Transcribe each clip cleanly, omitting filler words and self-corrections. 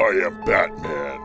I am Batman.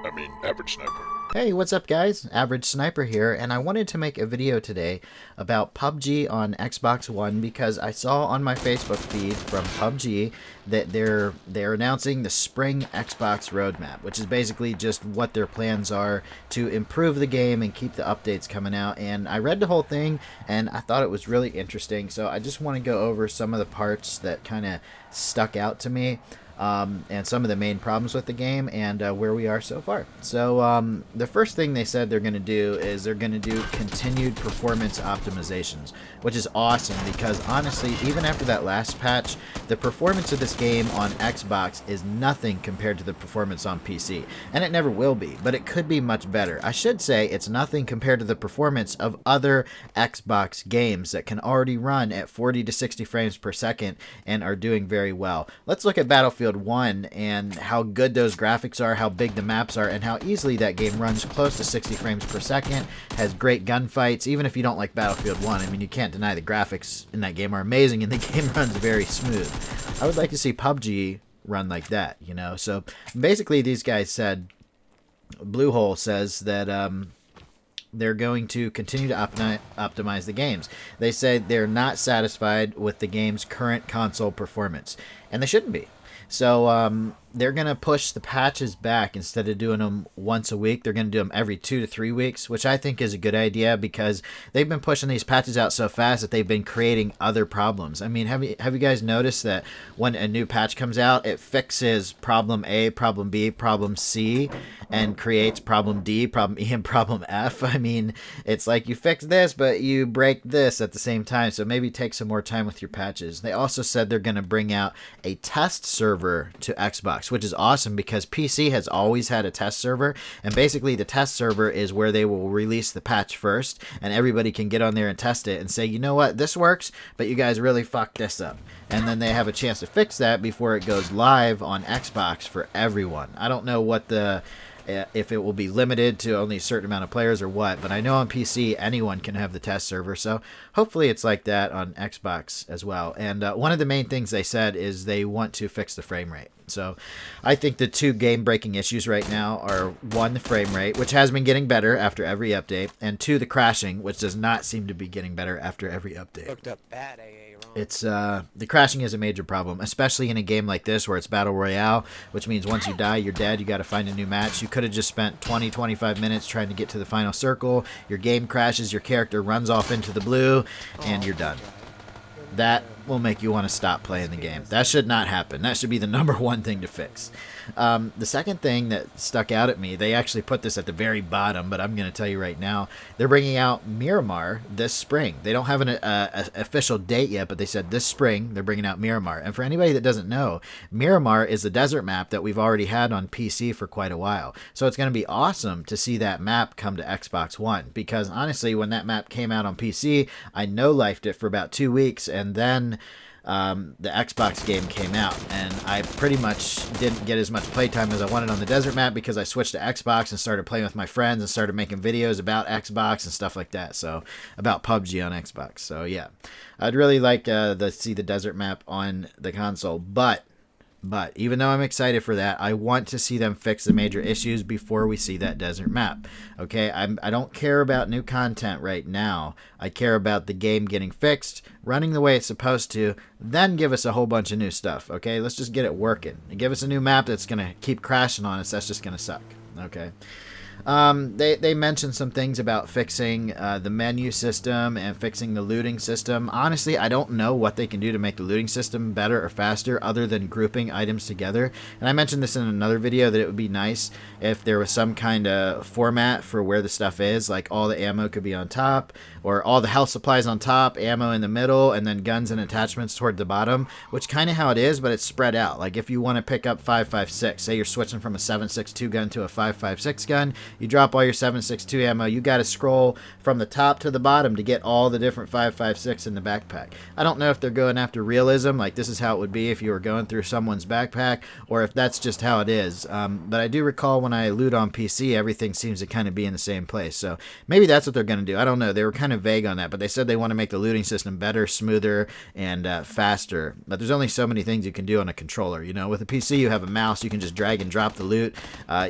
I mean, Average Sniper. Hey, what's up guys? Average Sniper here, and I wanted to make a video today about PUBG on Xbox One because I saw on my Facebook feed from PUBG that they're announcing the spring Xbox roadmap, which is basically just what their plans are to improve the game and keep the updates coming out. And I read the whole thing and I thought it was really interesting, so I just want to go over some of the parts that kind of stuck out to me. And some of the main problems with the game and where we are so far. So the first thing they said they're going to do is they're going to do continued performance optimizations, which is awesome because honestly, even after that last patch, the performance of this game on Xbox is nothing compared to the performance on PC. And it never will be, but it could be much better. I should say it's nothing compared to the performance of other Xbox games that can already run at 40 to 60 frames per second and are doing very well. Let's look at Battlefield 1 and how good those graphics are, how big the maps are, and how easily that game runs close to 60 frames per second, has great gunfights. Even if you don't like Battlefield 1, I mean, you can't deny the graphics in that game are amazing and the game runs very smooth. I would like to see PUBG run like that, you know? So basically these guys said, Bluehole says that they're going to continue to optimize the games. They said they're not satisfied with the game's current console performance, and they shouldn't be. So they're going to push the patches back. Instead of doing them once a week, they're going to do them every 2 to 3 weeks, which I think is a good idea because they've been pushing these patches out so fast that they've been creating other problems. I mean, have you guys noticed that when a new patch comes out, it fixes problem A, problem B, problem C, and creates problem D, problem E, and problem F? I mean, it's like you fix this, but you break this at the same time, so maybe take some more time with your patches. They also said they're going to bring out a test server to Xbox, which is awesome because PC has always had a test server, and basically the test server is where they will release the patch first and everybody can get on there and test it and say, you know what, this works, but you guys really fucked this up, and then they have a chance to fix that before it goes live on Xbox for everyone. I don't know what if it will be limited to only a certain amount of players or what, but I know on PC anyone can have the test server, so hopefully it's like that on Xbox as well. And one of the main things they said is they want to fix the frame rate. So I think the two game-breaking issues right now are, one, the frame rate, which has been getting better after every update, and two, the crashing, which does not seem to be getting better after every update. Hooked up bad, AA. It's the crashing is a major problem, especially in a game like this where it's Battle Royale, which means once you die, you're dead. You got to find a new match. You could have just spent 20-25 minutes trying to get to the final circle. Your game crashes, your character runs off into the blue, and you're done. That will make you want to stop playing the game. That should not happen. That should be the number one thing to fix. The second thing that stuck out at me, they actually put this at the very bottom, but I'm going to tell you right now, they're bringing out Miramar this spring. They don't have an official date yet, but they said this spring they're bringing out Miramar. And for anybody that doesn't know, Miramar is the desert map that we've already had on PC for quite a while. So it's going to be awesome to see that map come to Xbox One, because honestly, when that map came out on PC, I no-lifed it for about 2 weeks, and then the Xbox game came out, and I pretty much didn't get as much playtime as I wanted on the desert map because I switched to Xbox and started playing with my friends and started making videos about Xbox and stuff like that, so about PUBG on Xbox. So yeah, I'd really like to see the desert map on the console, but even though I'm excited for that, I want to see them fix the major issues before we see that desert map. Okay, I don't care about new content right now. I care about the game getting fixed, running the way it's supposed to, then give us a whole bunch of new stuff. Okay, let's just get it working. And give us a new map that's going to keep crashing on us. That's just going to suck. Okay. They mentioned some things about fixing the menu system and fixing the looting system. Honestly, I don't know what they can do to make the looting system better or faster other than grouping items together. And I mentioned this in another video that it would be nice if there was some kind of format for where the stuff is, like all the ammo could be on top, or all the health supplies on top, ammo in the middle, and then guns and attachments toward the bottom, which kind of how it is, but it's spread out. Like if you want to pick up 5.56, say you're switching from a 7.62 gun to a 5.56 gun, you drop all your 7.62 ammo, you got to scroll from the top to the bottom to get all the different 5.56 in the backpack. I don't know if they're going after realism, like this is how it would be if you were going through someone's backpack, or if that's just how it is. But I do recall when I loot on PC, everything seems to kind of be in the same place. So maybe that's what they're going to do. I don't know. They were kind of vague on that, but they said they want to make the looting system better, smoother, and faster. But there's only so many things you can do on a controller. You know, with a PC, you have a mouse. You can just drag and drop the loot.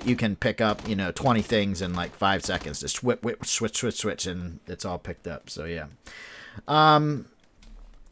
You can pick up, 20 things in like 5 seconds. Just switch, and it's all picked up. So yeah.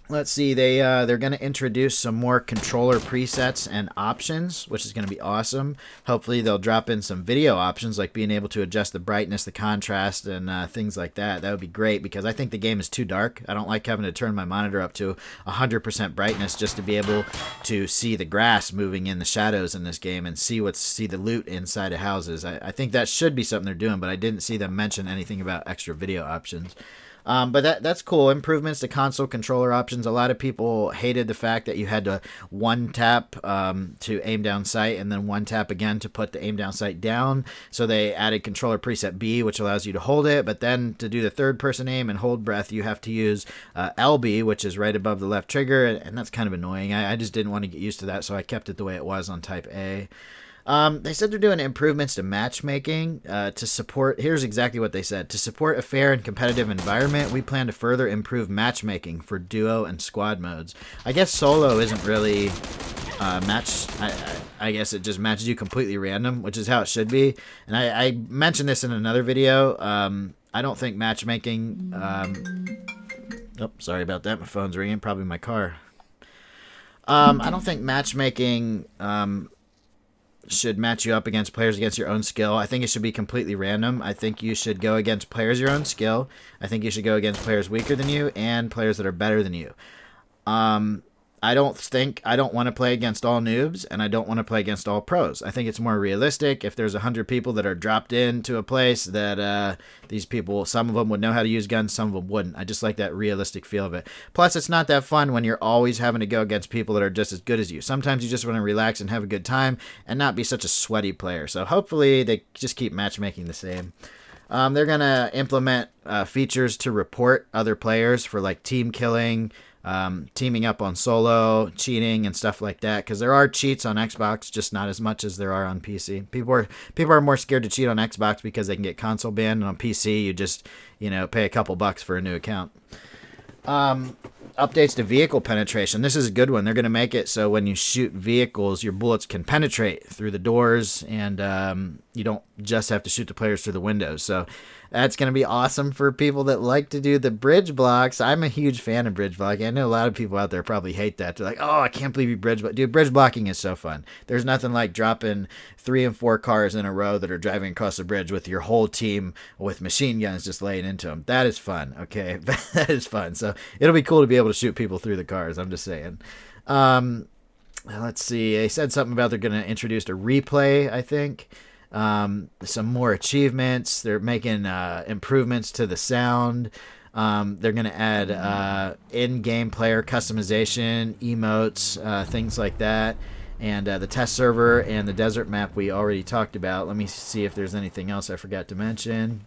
Let's see, they're going to introduce some more controller presets and options, which is going to be awesome. Hopefully they'll drop in some video options, like being able to adjust the brightness, the contrast, and things like that. That would be great, because I think the game is too dark. I don't like having to turn my monitor up to 100% brightness just to be able to see the grass moving in the shadows in this game and see the loot inside of houses. I think that should be something they're doing, but I didn't see them mention anything about extra video options. But that's cool. Improvements to console controller options. A lot of people hated the fact that you had to one tap to aim down sight, and then one tap again to put the aim down sight down. So they added controller preset B, which allows you to hold it, but then to do the third person aim and hold breath, you have to use LB, which is right above the left trigger, and that's kind of annoying. I just didn't want to get used to that, so I kept it the way it was on Type A. They said they're doing improvements to matchmaking to support. Here's exactly what they said. To support a fair and competitive environment, we plan to further improve matchmaking for duo and squad modes. I guess solo isn't really I guess it just matches you completely random, which is how it should be. And I mentioned this in another video. I don't think matchmaking... oh, sorry about that. My phone's ringing. Probably my car. I don't think matchmaking... should match you up against players against your own skill. I think it should be completely random. I think you should go against players your own skill. I think you should go against players weaker than you and players that are better than you. I don't want to play against all noobs, and I don't want to play against all pros. I think it's more realistic if there's 100 people that are dropped into a place that these people, some of them would know how to use guns, some of them wouldn't. I just like that realistic feel of it. Plus, it's not that fun when you're always having to go against people that are just as good as you. Sometimes you just want to relax and have a good time and not be such a sweaty player. So hopefully they just keep matchmaking the same. They're going to implement features to report other players for like team killing, teaming up on solo, cheating, and stuff like that, because there are cheats on Xbox, just not as much as there are on PC. People are more scared to cheat on Xbox because they can get console banned, and on PC you just pay a couple bucks for a new account. Updates to vehicle penetration. This is a good one. They're going to make it so when you shoot vehicles, your bullets can penetrate through the doors, and you don't just have to shoot the players through the windows. So that's going to be awesome for people that like to do the bridge blocks. I'm a huge fan of bridge blocking. I know a lot of people out there probably hate that. They're like, oh, I can't believe you bridge block. Dude, bridge blocking is so fun. There's nothing like dropping 3 and 4 cars in a row that are driving across the bridge with your whole team with machine guns just laying into them. That is fun, okay? That is fun. So it'll be cool to be able to shoot people through the cars. I'm just saying. Let's see. They said something about they're going to introduce a replay, I think. Some more achievements. They're making improvements to the sound. They're going to add in-game player customization, emotes, things like that. And the test server and the desert map we already talked about. Let me see if there's anything else I forgot to mention.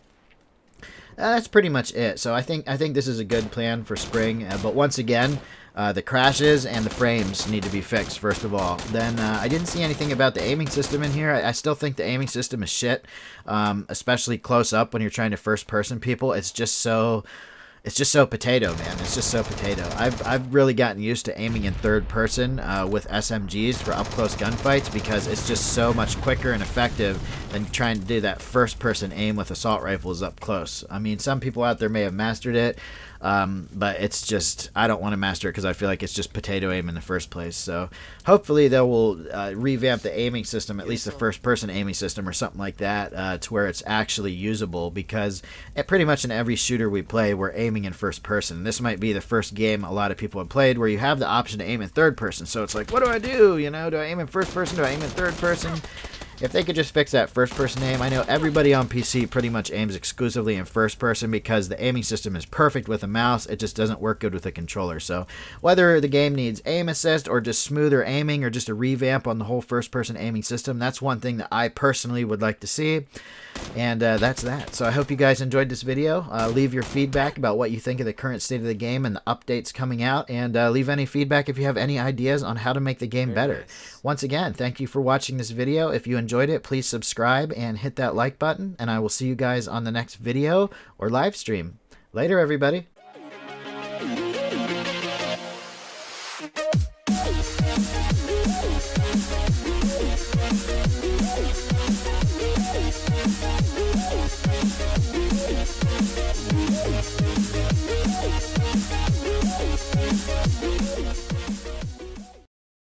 That's pretty much it. So I think this is a good plan for spring. But once again, the crashes and the frames need to be fixed, first of all. Then I didn't see anything about the aiming system in here. I still think the aiming system is shit, especially close up when you're trying to first-person people. It's just so potato, man. It's just so potato. I've really gotten used to aiming in third person with SMGs for up-close gunfights because it's just so much quicker and effective than trying to do that first-person aim with assault rifles up close. I mean, some people out there may have mastered it, but it's just, I don't want to master it because I feel like it's just potato aim in the first place. So hopefully they will revamp the aiming system, at least the first-person aiming system or something like that, to where it's actually usable, because pretty much in every shooter we play, we're aiming in first person. This might be the first game a lot of people have played where you have the option to aim in third person. So it's like, what do I do? Do I aim in first person? Do I aim in third person? if they could just fix that first-person aim. I know everybody on PC pretty much aims exclusively in first-person because the aiming system is perfect with a mouse. It just doesn't work good with a controller. So whether the game needs aim assist or just smoother aiming or just a revamp on the whole first-person aiming system, that's one thing that I personally would like to see. And that's that. So I hope you guys enjoyed this video. Leave your feedback about what you think of the current state of the game and the updates coming out, and leave any feedback if you have any ideas on how to make the game better. Once again, thank you for watching this video. If you enjoyed it, please subscribe and hit that like button, and I will see you guys on the next video or live stream. Later, everybody.